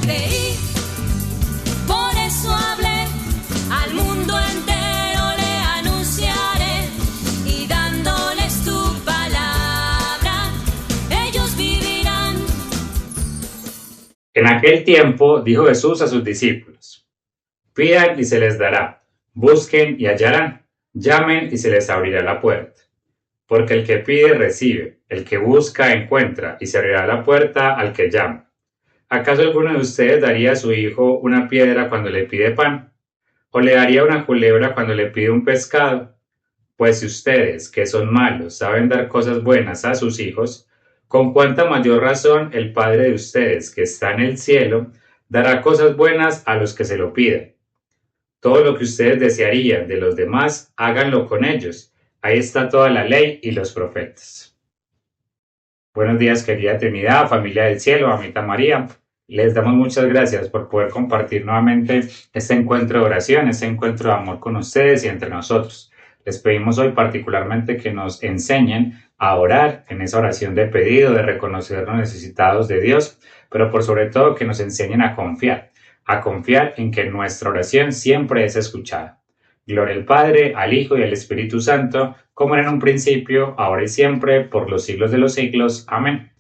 creí, por eso hablé, al mundo entero le anunciaré, y dándoles tu palabra, ellos vivirán. En aquel tiempo dijo Jesús a sus discípulos: pidan y se les dará, busquen y hallarán, llamen y se les abrirá la puerta. Porque el que pide recibe, el que busca encuentra, y se abrirá la puerta al que llama. ¿Acaso alguno de ustedes daría a su hijo una piedra cuando le pide pan? ¿O le daría una culebra cuando le pide un pescado? Pues si ustedes, que son malos, saben dar cosas buenas a sus hijos, con cuánta mayor razón el Padre de ustedes, que está en el cielo, dará cosas buenas a los que se lo piden. Todo lo que ustedes desearían de los demás, háganlo con ellos. Ahí está toda la ley y los profetas. Buenos días, querida Trinidad, familia del cielo, mamita María. Les damos muchas gracias por poder compartir nuevamente este encuentro de oración, este encuentro de amor con ustedes y entre nosotros. Les pedimos hoy particularmente que nos enseñen a orar en esa oración de pedido, de reconocernos necesitados de Dios, pero por sobre todo que nos enseñen a confiar en que nuestra oración siempre es escuchada. Gloria al Padre, al Hijo y al Espíritu Santo, como era en un principio, ahora y siempre, por los siglos de los siglos. Amén.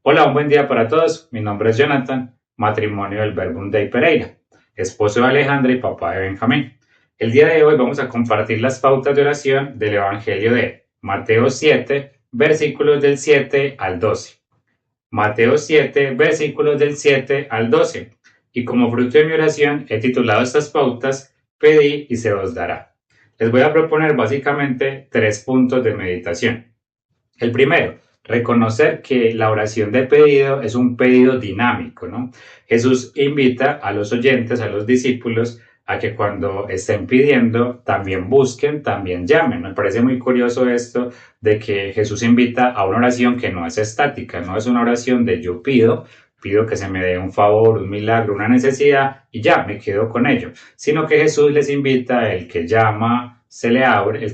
Hola, un buen día para todos. Mi nombre es Jonathan, matrimonio del Verbum Dei Pereira, esposo de Alejandra y papá de Benjamín. El día de hoy vamos a compartir las pautas de oración del Evangelio de Mateo 7, versículos del 7 al 12. Mateo 7, versículos del 7 al 12. Y como fruto de mi oración he titulado estas pautas: Pedid y se os dará. Les voy a proponer básicamente 3 puntos de meditación. El primero, reconocer que la oración de pedido es un pedido dinámico, ¿no? Jesús invita a los oyentes, a los discípulos, a que cuando estén pidiendo también busquen, también llamen. Me parece muy curioso esto de que Jesús invita a una oración que no es estática, no es una oración de yo pido que se me dé un favor, un milagro, una necesidad y ya me quedo con ello, sino que Jesús les invita: el que llama se le abre, el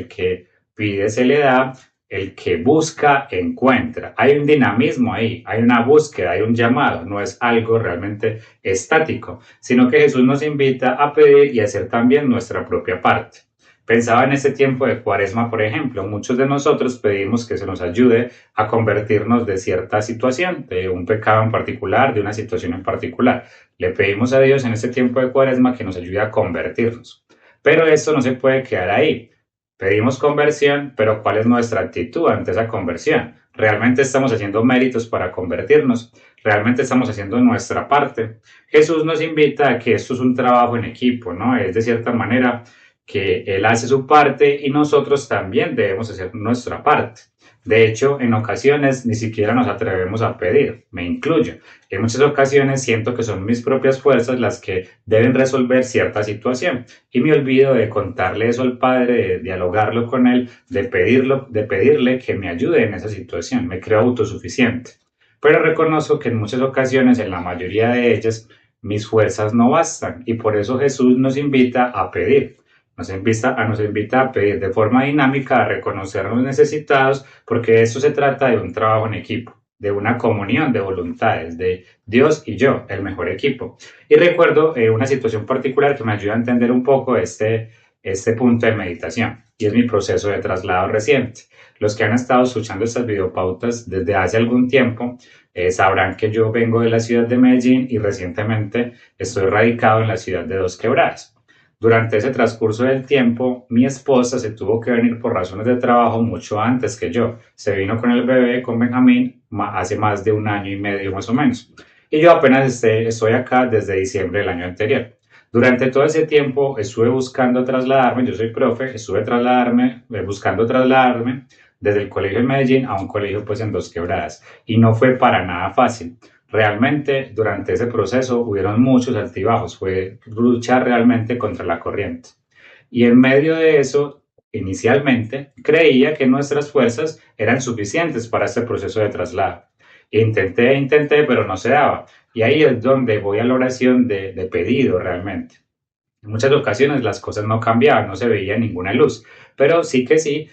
que pide se le da, el que busca encuentra. Hay un dinamismo ahí, hay una búsqueda, hay un llamado, no es algo realmente estático, sino que Jesús nos invita a pedir y a hacer también nuestra propia parte. Pensaba en este tiempo de Cuaresma, por ejemplo, muchos de nosotros pedimos que se nos ayude a convertirnos de cierta situación, de un pecado en particular, de una situación en particular. Le pedimos a Dios en este tiempo de Cuaresma que nos ayude a convertirnos. Pero esto no se puede quedar ahí. Pedimos conversión, pero ¿cuál es nuestra actitud ante esa conversión? ¿Realmente estamos haciendo méritos para convertirnos? ¿Realmente estamos haciendo nuestra parte? Jesús nos invita a que esto es un trabajo en equipo, ¿no? Es de cierta manera que Él hace su parte y nosotros también debemos hacer nuestra parte. De hecho, en ocasiones ni siquiera nos atrevemos a pedir, me incluyo. En muchas ocasiones siento que son mis propias fuerzas las que deben resolver cierta situación y me olvido de contarle eso al Padre, de dialogarlo con Él, de pedirle que me ayude en esa situación. Me creo autosuficiente. Pero reconozco que en muchas ocasiones, en la mayoría de ellas, mis fuerzas no bastan y por eso Jesús nos invita a pedir. Nos invita a pedir de forma dinámica, a reconocernos necesitados, porque de eso se trata, de un trabajo en equipo, de una comunión de voluntades, de Dios y yo, el mejor equipo. Y recuerdo una situación particular que me ayuda a entender un poco este punto de meditación, y es mi proceso de traslado reciente. Los que han estado escuchando estas videopautas desde hace algún tiempo sabrán que yo vengo de la ciudad de Medellín y recientemente estoy radicado en la ciudad de Dos Quebradas. Durante ese transcurso del tiempo, mi esposa se tuvo que venir por razones de trabajo mucho antes que yo. Se vino con el bebé, con Benjamín, hace más de 1 año y medio más o menos. Y yo apenas estoy acá desde diciembre del año anterior. Durante todo ese tiempo estuve buscando trasladarme, yo soy profe, buscando trasladarme desde el colegio de Medellín a un colegio pues en Dos Quebradas. Y no fue para nada fácil. Realmente, durante ese proceso hubieron muchos altibajos, fue luchar realmente contra la corriente. Y en medio de eso, inicialmente, creía que nuestras fuerzas eran suficientes para este proceso de traslado. Intenté, pero no se daba. Y ahí es donde voy a la oración de pedido realmente. En muchas ocasiones las cosas no cambiaban, no se veía ninguna luz, pero sí que sí.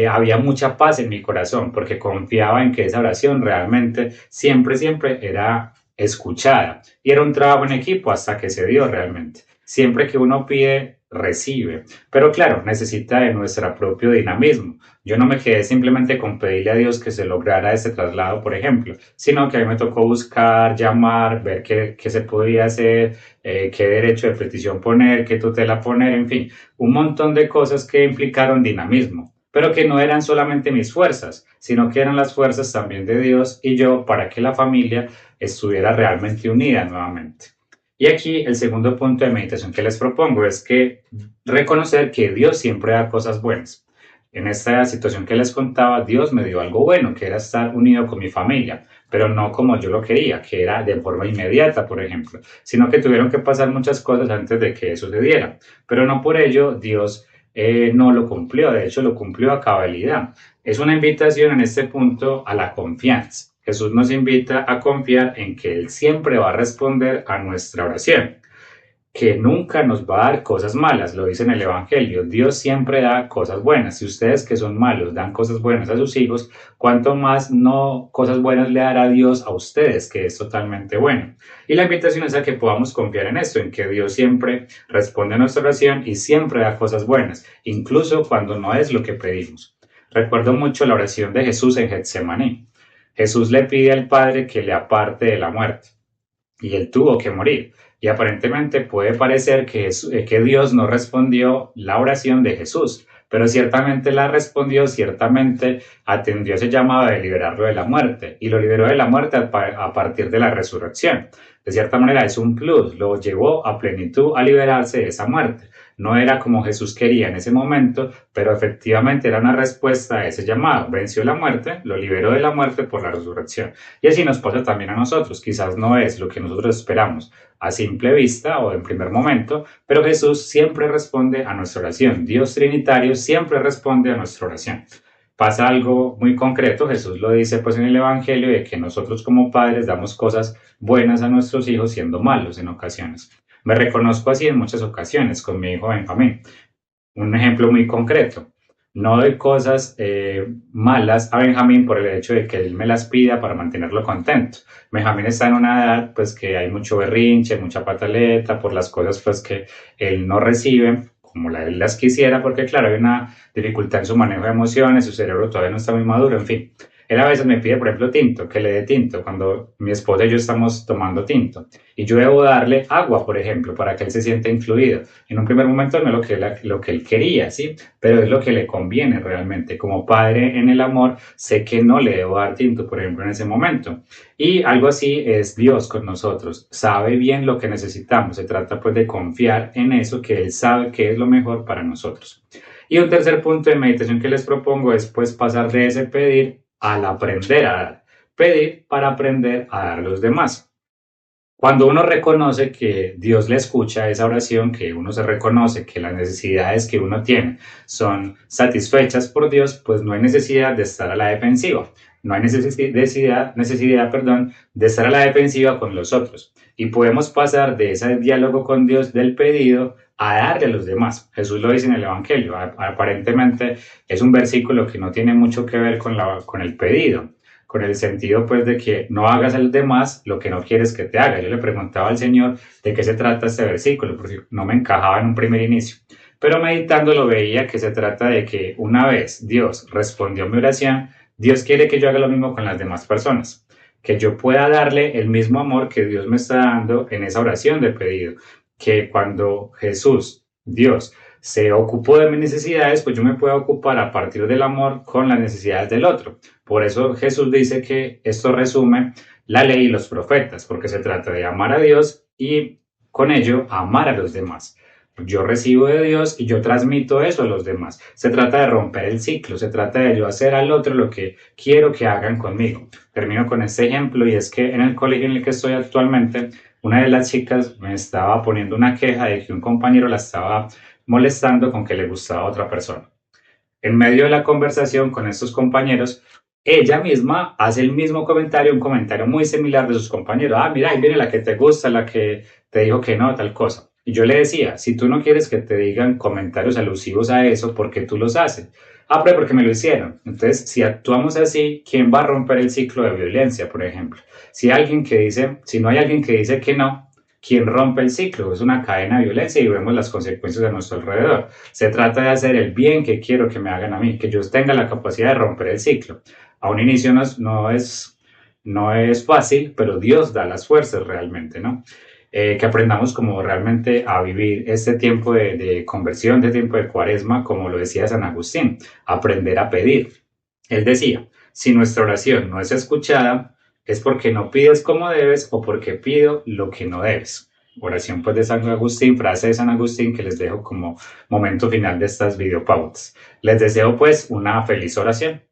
Había mucha paz en mi corazón porque confiaba en que esa oración realmente siempre era escuchada. Y era un trabajo en equipo hasta que se dio realmente. Siempre que uno pide, recibe. Pero claro, necesita de nuestro propio dinamismo. Yo no me quedé simplemente con pedirle a Dios que se lograra ese traslado, por ejemplo, sino que a mí me tocó buscar, llamar, ver qué se podía hacer, qué derecho de petición poner, qué tutela poner, en fin, un montón de cosas que implicaron dinamismo, pero que no eran solamente mis fuerzas, sino que eran las fuerzas también de Dios y yo para que la familia estuviera realmente unida nuevamente. Y aquí el segundo punto de meditación que les propongo es que reconocer que Dios siempre da cosas buenas. En esta situación que les contaba, Dios me dio algo bueno, que era estar unido con mi familia, pero no como yo lo quería, que era de forma inmediata, por ejemplo, sino que tuvieron que pasar muchas cosas antes de que eso se diera. Pero no por ello Dios no lo cumplió, de hecho lo cumplió a cabalidad. Es una invitación en este punto a la confianza. Jesús nos invita a confiar en que Él siempre va a responder a nuestra oración, que nunca nos va a dar cosas malas, lo dice en el Evangelio. Dios siempre da cosas buenas. Si ustedes que son malos dan cosas buenas a sus hijos, ¿cuánto más no cosas buenas le dará Dios a ustedes, que es totalmente bueno? Y la invitación es a que podamos confiar en esto, en que Dios siempre responde a nuestra oración y siempre da cosas buenas, incluso cuando no es lo que pedimos. Recuerdo mucho la oración de Jesús en Getsemaní. Jesús le pide al Padre que le aparte de la muerte y Él tuvo que morir. Y aparentemente puede parecer que Dios no respondió la oración de Jesús, pero ciertamente la respondió, ciertamente atendió ese llamado de liberarlo de la muerte y lo liberó de la muerte a partir de la resurrección. De cierta manera es un plus, lo llevó a plenitud a liberarse de esa muerte. No era como Jesús quería en ese momento, pero efectivamente era una respuesta a ese llamado. Venció la muerte, lo liberó de la muerte por la resurrección. Y así nos pasa también a nosotros. Quizás no es lo que nosotros esperamos a simple vista o en primer momento, pero Jesús siempre responde a nuestra oración. Dios Trinitario siempre responde a nuestra oración. Pasa algo muy concreto, Jesús lo dice pues en el Evangelio, de que nosotros como padres damos cosas buenas a nuestros hijos siendo malos en ocasiones. Me reconozco así en muchas ocasiones con mi hijo Benjamín. Un ejemplo muy concreto. No doy cosas malas a Benjamín por el hecho de que él me las pida para mantenerlo contento. Benjamín está en una edad pues que hay mucho berrinche, mucha pataleta por las cosas pues que él no recibe como él las quisiera, porque claro, hay una dificultad en su manejo de emociones, su cerebro todavía no está muy maduro, en fin. Él a veces me pide, por ejemplo, tinto, que le dé tinto, cuando mi esposa y yo estamos tomando tinto. Y yo debo darle agua, por ejemplo, para que él se sienta influido. En un primer momento no es lo que él quería, ¿sí? Pero es lo que le conviene realmente. Como padre en el amor, sé que no le debo dar tinto, por ejemplo, en ese momento. Y algo así es Dios con nosotros. Sabe bien lo que necesitamos. Se trata pues de confiar en eso, que Él sabe que es lo mejor para nosotros. Y un tercer punto de meditación que les propongo es pues pasar de ese pedir al aprender a dar. Pedir para aprender a dar a los demás. Cuando uno reconoce que Dios le escucha esa oración, que uno se reconoce que las necesidades que uno tiene son satisfechas por Dios, pues no hay necesidad de estar a la defensiva. No hay necesidad de estar a la defensiva con los otros. Y podemos pasar de ese diálogo con Dios del pedido a darle a los demás. Jesús lo dice en el Evangelio. Aparentemente es un versículo que no tiene mucho que ver con el pedido, con el sentido pues de que no hagas a los demás lo que no quieres que te haga. Yo le preguntaba al Señor de qué se trata este versículo, porque no me encajaba en un primer inicio. Pero meditando lo veía que se trata de que una vez Dios respondió a mi oración, Dios quiere que yo haga lo mismo con las demás personas, que yo pueda darle el mismo amor que Dios me está dando en esa oración de pedido, que cuando Jesús, Dios, se ocupó de mis necesidades, pues yo me puedo ocupar a partir del amor con las necesidades del otro. Por eso Jesús dice que esto resume la ley y los profetas, porque se trata de amar a Dios y con ello amar a los demás. Yo recibo de Dios y yo transmito eso a los demás. Se trata de romper el ciclo, se trata de yo hacer al otro lo que quiero que hagan conmigo. Termino con este ejemplo y es que en el colegio en el que estoy actualmente, una de las chicas me estaba poniendo una queja de que un compañero la estaba molestando con que le gustaba a otra persona. En medio de la conversación con estos compañeros, ella misma hace el mismo comentario, un comentario muy similar de sus compañeros. Ah, mira, ahí viene la que te gusta, la que te dijo que no, tal cosa. Y yo le decía, si tú no quieres que te digan comentarios alusivos a eso, ¿por qué tú los haces? Ah, pero porque me lo hicieron. Entonces, si actuamos así, ¿quién va a romper el ciclo de violencia, por ejemplo? Si no hay alguien que dice que no, ¿quién rompe el ciclo? Es una cadena de violencia y vemos las consecuencias a nuestro alrededor. Se trata de hacer el bien que quiero que me hagan a mí, que yo tenga la capacidad de romper el ciclo. A un inicio no es fácil, pero Dios da las fuerzas realmente, ¿no? Que aprendamos como realmente a vivir este tiempo de conversión, de tiempo de cuaresma, como lo decía San Agustín, aprender a pedir. Él decía, si nuestra oración no es escuchada, es porque no pides como debes o porque pido lo que no debes. Oración pues de San Agustín, frase de San Agustín que les dejo como momento final de estas videopautas. Les deseo pues una feliz oración.